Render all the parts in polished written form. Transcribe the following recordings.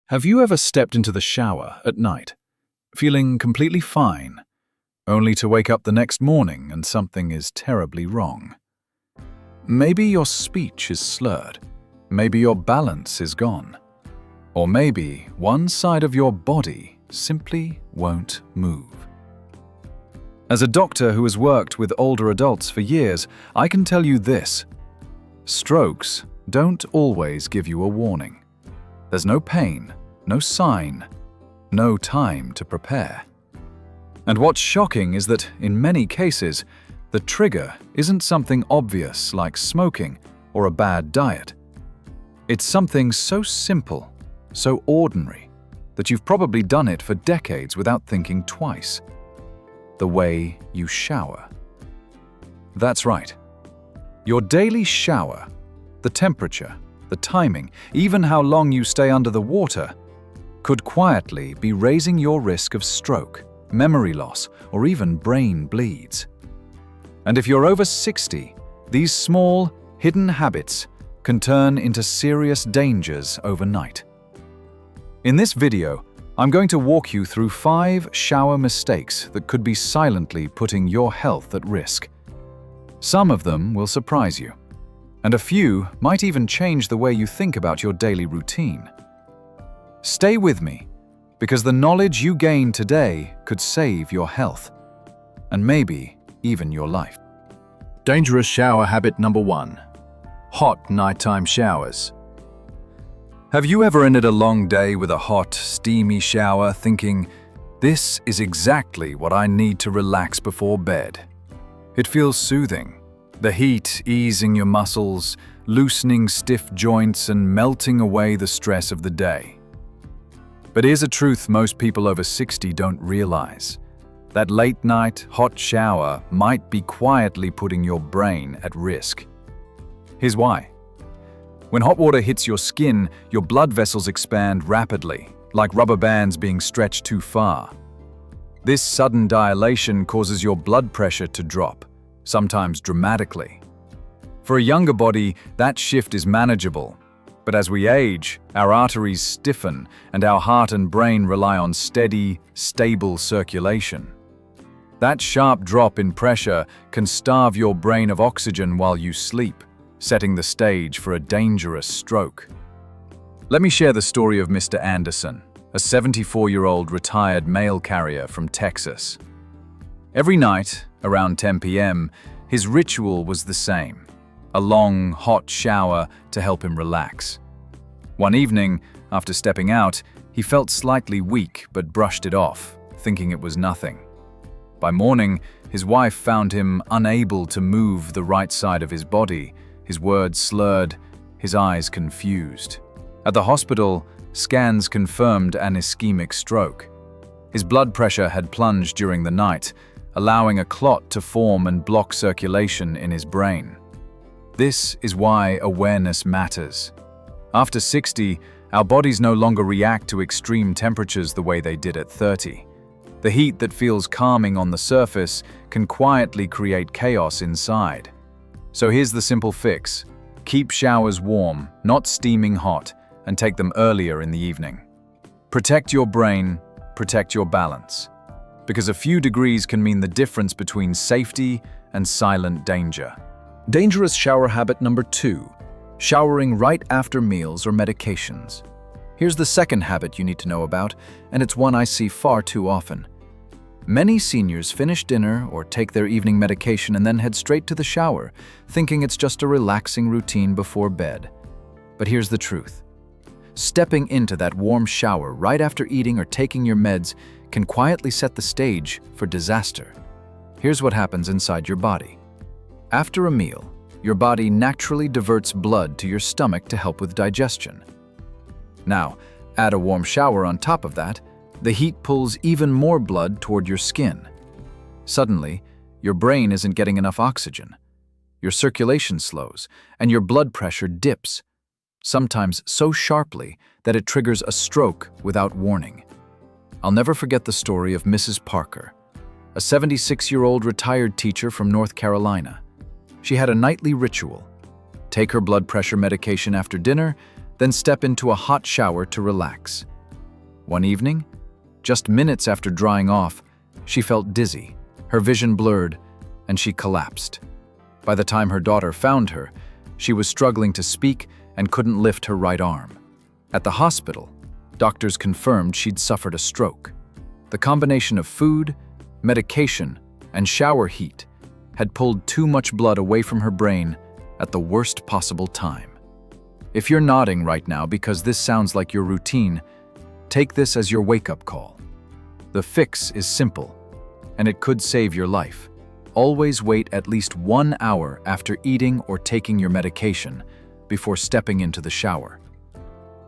Have you ever stepped into the shower at night, feeling completely fine, only to wake up the next morning and something is terribly wrong? Maybe your speech is slurred, maybe your balance is gone, or maybe one side of your body simply won't move. As a doctor who has worked with older adults for years, I can tell you this: strokes don't always give you a warning. There's no pain, no sign, no time to prepare. And what's shocking is that, in many cases, the trigger isn't something obvious like smoking or a bad diet. It's something so simple, so ordinary, that you've probably done it for decades without thinking twice. The way you shower. That's right. Your daily shower, the temperature, the timing, even how long you stay under the water, could quietly be raising your risk of stroke, memory loss, or even brain bleeds. And if you're over 60, these small, hidden habits can turn into serious dangers overnight. In this video, I'm going to walk you through 5 shower mistakes that could be silently putting your health at risk. Some of them will surprise you, and a few might even change the way you think about your daily routine. Stay with me, because the knowledge you gain today could save your health, and maybe even your life. Dangerous shower habit number 1. Hot nighttime showers. Have you ever ended a long day with a hot, steamy shower thinking, "This is exactly what I need to relax before bed"? It feels soothing, the heat easing your muscles, loosening stiff joints and melting away the stress of the day. But here's a truth most people over 60 don't realize. That late-night, hot shower might be quietly putting your brain at risk. Here's why. When hot water hits your skin, your blood vessels expand rapidly, like rubber bands being stretched too far. This sudden dilation causes your blood pressure to drop, sometimes dramatically. For a younger body, that shift is manageable. But as we age, our arteries stiffen and our heart and brain rely on steady, stable circulation. That sharp drop in pressure can starve your brain of oxygen while you sleep, setting the stage for a dangerous stroke. Let me share the story of Mr. Anderson, a 74-year-old retired mail carrier from Texas. Every night, around 10 p.m., his ritual was the same: a long, hot shower to help him relax. One evening, after stepping out, he felt slightly weak but brushed it off, thinking it was nothing. By morning, his wife found him unable to move the right side of his body, his words slurred, his eyes confused. At the hospital, scans confirmed an ischemic stroke. His blood pressure had plunged during the night, allowing a clot to form and block circulation in his brain. This is why awareness matters. After 60, our bodies no longer react to extreme temperatures the way they did at 30. The heat that feels calming on the surface can quietly create chaos inside. So here's the simple fix. Keep showers warm, not steaming hot, and take them earlier in the evening. Protect your brain, protect your balance. Because a few degrees can mean the difference between safety and silent danger. Dangerous shower habit number 2, showering right after meals or medications. Here's the second habit you need to know about, and it's one I see far too often. Many seniors finish dinner or take their evening medication and then head straight to the shower, thinking it's just a relaxing routine before bed. But here's the truth. Stepping into that warm shower right after eating or taking your meds can quietly set the stage for disaster. Here's what happens inside your body. After a meal, your body naturally diverts blood to your stomach to help with digestion. Now, add a warm shower on top of that, the heat pulls even more blood toward your skin. Suddenly, your brain isn't getting enough oxygen. Your circulation slows, and your blood pressure dips, sometimes so sharply that it triggers a stroke without warning. I'll never forget the story of Mrs. Parker, a 76-year-old retired teacher from North Carolina. She had a nightly ritual: take her blood pressure medication after dinner, then step into a hot shower to relax. One evening, just minutes after drying off, she felt dizzy, her vision blurred, and she collapsed. By the time her daughter found her, she was struggling to speak and couldn't lift her right arm. At the hospital, doctors confirmed she'd suffered a stroke. The combination of food, medication, and shower heat had pulled too much blood away from her brain at the worst possible time. If you're nodding right now because this sounds like your routine, take this as your wake-up call. The fix is simple, and it could save your life. Always wait at least 1 hour after eating or taking your medication before stepping into the shower.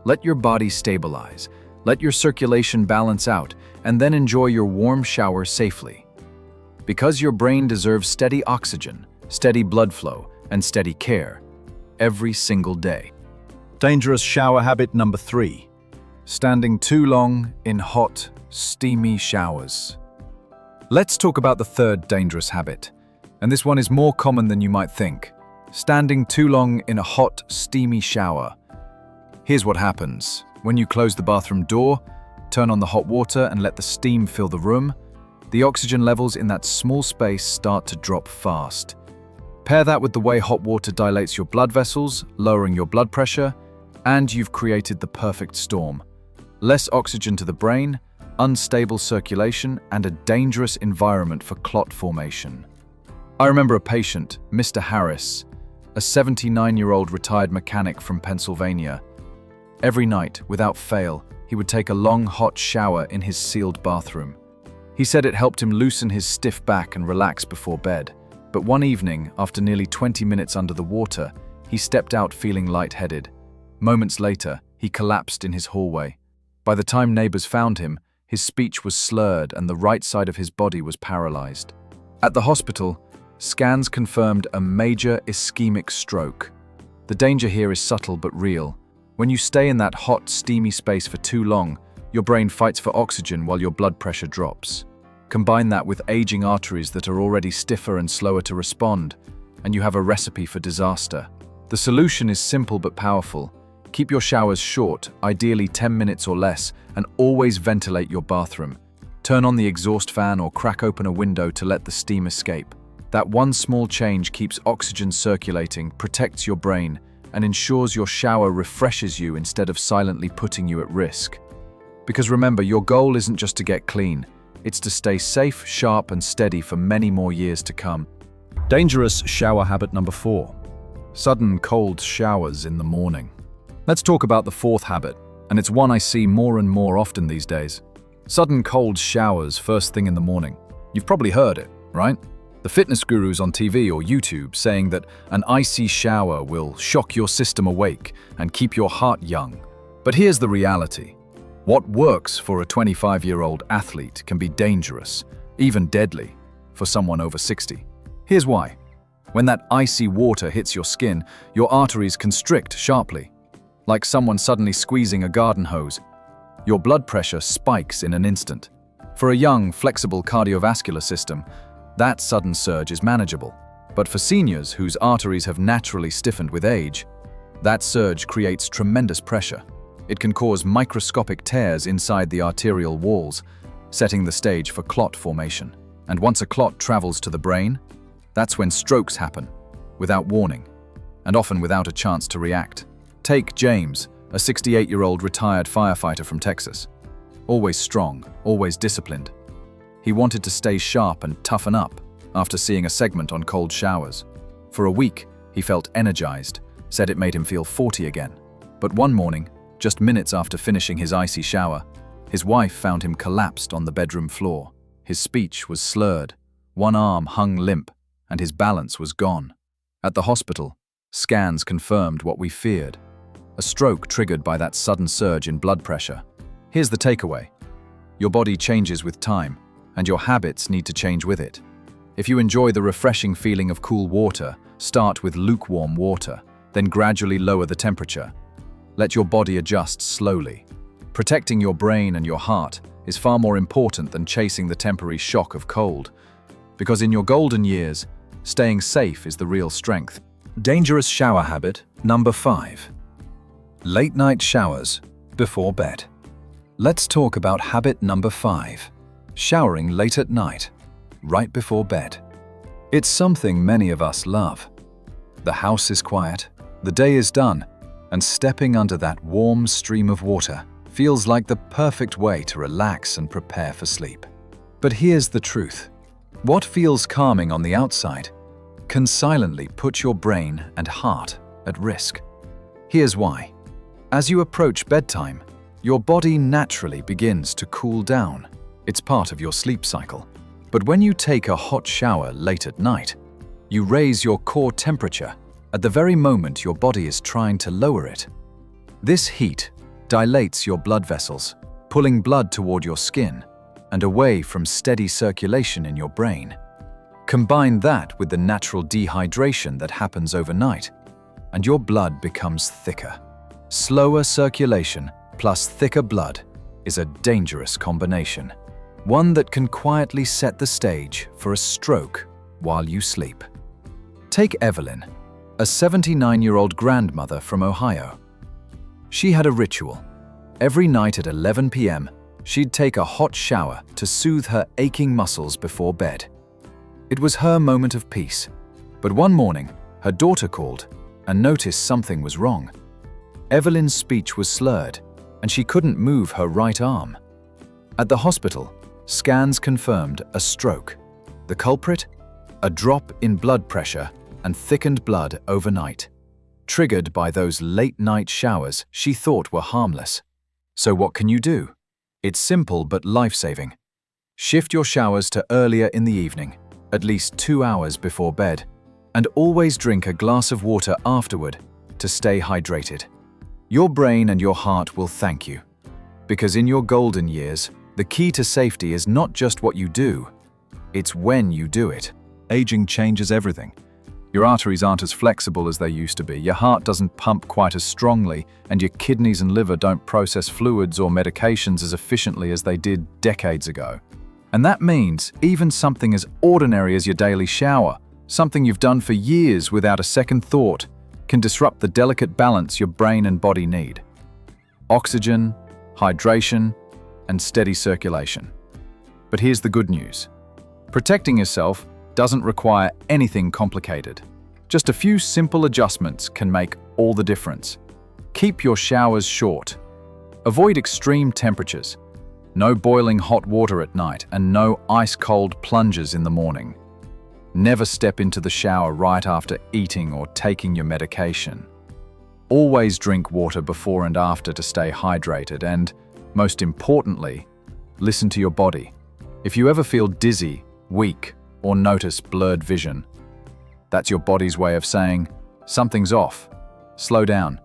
Let your body stabilize, let your circulation balance out, and then enjoy your warm shower safely. Because your brain deserves steady oxygen, steady blood flow, and steady care every single day. Dangerous shower habit number 3. Standing too long in hot, steamy showers. Let's talk about the third dangerous habit, and this one is more common than you might think. Standing too long in a hot, steamy shower. Here's what happens. When you close the bathroom door, turn on the hot water and let the steam fill the room, the oxygen levels in that small space start to drop fast. Pair that with the way hot water dilates your blood vessels, lowering your blood pressure, and you've created the perfect storm. Less oxygen to the brain, unstable circulation, and a dangerous environment for clot formation. I remember a patient, Mr. Harris, a 79-year-old retired mechanic from Pennsylvania. Every night, without fail, he would take a long, hot shower in his sealed bathroom. He said it helped him loosen his stiff back and relax before bed. But one evening, after nearly 20 minutes under the water, he stepped out feeling lightheaded. Moments later, he collapsed in his hallway. By the time neighbors found him, his speech was slurred and the right side of his body was paralyzed. At the hospital, scans confirmed a major ischemic stroke. The danger here is subtle but real. When you stay in that hot, steamy space for too long, your brain fights for oxygen while your blood pressure drops. Combine that with aging arteries that are already stiffer and slower to respond, and you have a recipe for disaster. The solution is simple but powerful. Keep your showers short, ideally 10 minutes or less, and always ventilate your bathroom. Turn on the exhaust fan or crack open a window to let the steam escape. That one small change keeps oxygen circulating, protects your brain, and ensures your shower refreshes you instead of silently putting you at risk. Because remember, your goal isn't just to get clean, it's to stay safe, sharp, and steady for many more years to come. Dangerous shower habit number 4. Sudden cold showers in the morning. Let's talk about the fourth habit, and it's one I see more and more often these days. Sudden cold showers first thing in the morning. You've probably heard it, right? The fitness gurus on TV or YouTube saying that an icy shower will shock your system awake and keep your heart young. But here's the reality. What works for a 25-year-old athlete can be dangerous, even deadly, for someone over 60. Here's why. When that icy water hits your skin, your arteries constrict sharply, like someone suddenly squeezing a garden hose. Your blood pressure spikes in an instant. For a young, flexible cardiovascular system, that sudden surge is manageable. But for seniors whose arteries have naturally stiffened with age, that surge creates tremendous pressure. It can cause microscopic tears inside the arterial walls, setting the stage for clot formation. And once a clot travels to the brain, that's when strokes happen, without warning, and often without a chance to react. Take James, a 68-year-old retired firefighter from Texas. Always strong, always disciplined. He wanted to stay sharp and toughen up after seeing a segment on cold showers. For a week, he felt energized, said it made him feel 40 again. But one morning, just minutes after finishing his icy shower, his wife found him collapsed on the bedroom floor. His speech was slurred, one arm hung limp, and his balance was gone. At the hospital, scans confirmed what we feared. A stroke triggered by that sudden surge in blood pressure. Here's the takeaway. Your body changes with time, and your habits need to change with it. If you enjoy the refreshing feeling of cool water, start with lukewarm water, then gradually lower the temperature. Let your body adjust slowly. Protecting your brain and your heart is far more important than chasing the temporary shock of cold. Because in your golden years, staying safe is the real strength. Dangerous shower habit number 5. Late night showers before bed. Let's talk about habit number 5, showering late at night, right before bed. It's something many of us love. The house is quiet, the day is done, and stepping under that warm stream of water feels like the perfect way to relax and prepare for sleep. But here's the truth. What feels calming on the outside can silently put your brain and heart at risk. Here's why. As you approach bedtime, your body naturally begins to cool down. It's part of your sleep cycle. But when you take a hot shower late at night, you raise your core temperature at the very moment your body is trying to lower it. This heat dilates your blood vessels, pulling blood toward your skin and away from steady circulation in your brain. Combine that with the natural dehydration that happens overnight, and your blood becomes thicker. Slower circulation plus thicker blood is a dangerous combination, one that can quietly set the stage for a stroke while you sleep. Take Evelyn, a 79-year-old grandmother from Ohio. She had a ritual. Every night at 11 p.m., she'd take a hot shower to soothe her aching muscles before bed. It was her moment of peace. But one morning, her daughter called and noticed something was wrong. Evelyn's speech was slurred, and she couldn't move her right arm. At the hospital, scans confirmed a stroke. The culprit? A drop in blood pressure and thickened blood overnight, triggered by those late-night showers she thought were harmless. So what can you do? It's simple but life-saving. Shift your showers to earlier in the evening, at least 2 hours before bed, and always drink a glass of water afterward to stay hydrated. Your brain and your heart will thank you, because in your golden years, the key to safety is not just what you do, it's when you do it. Aging changes everything. Your arteries aren't as flexible as they used to be, your heart doesn't pump quite as strongly, and your kidneys and liver don't process fluids or medications as efficiently as they did decades ago. And that means even something as ordinary as your daily shower, something you've done for years without a second thought, can disrupt the delicate balance your brain and body need. Oxygen, hydration, and steady circulation. But here's the good news. Protecting yourself doesn't require anything complicated. Just a few simple adjustments can make all the difference. Keep your showers short. Avoid extreme temperatures. No boiling hot water at night and no ice-cold plunges in the morning. Never step into the shower right after eating or taking your medication. Always drink water before and after to stay hydrated and, most importantly, listen to your body. If you ever feel dizzy, weak, or notice blurred vision, that's your body's way of saying, something's off. Slow down.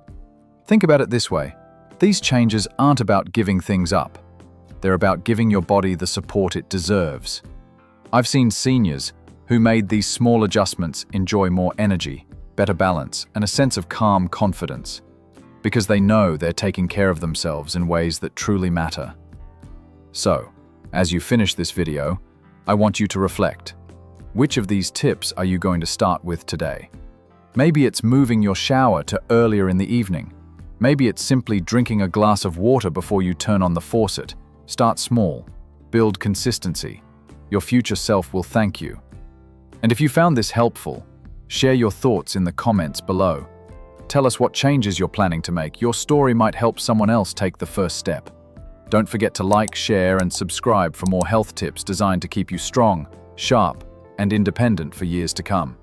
Think about it this way. These changes aren't about giving things up. They're about giving your body the support it deserves. I've seen seniors who made these small adjustments enjoy more energy, better balance, and a sense of calm confidence, because they know they're taking care of themselves in ways that truly matter. So, as you finish this video, I want you to reflect. Which of these tips are you going to start with today? Maybe it's moving your shower to earlier in the evening. Maybe it's simply drinking a glass of water before you turn on the faucet. Start small. Build consistency. Your future self will thank you. And if you found this helpful, share your thoughts in the comments below. Tell us what changes you're planning to make. Your story might help someone else take the first step. Don't forget to like, share, and subscribe for more health tips designed to keep you strong, sharp, and independent for years to come.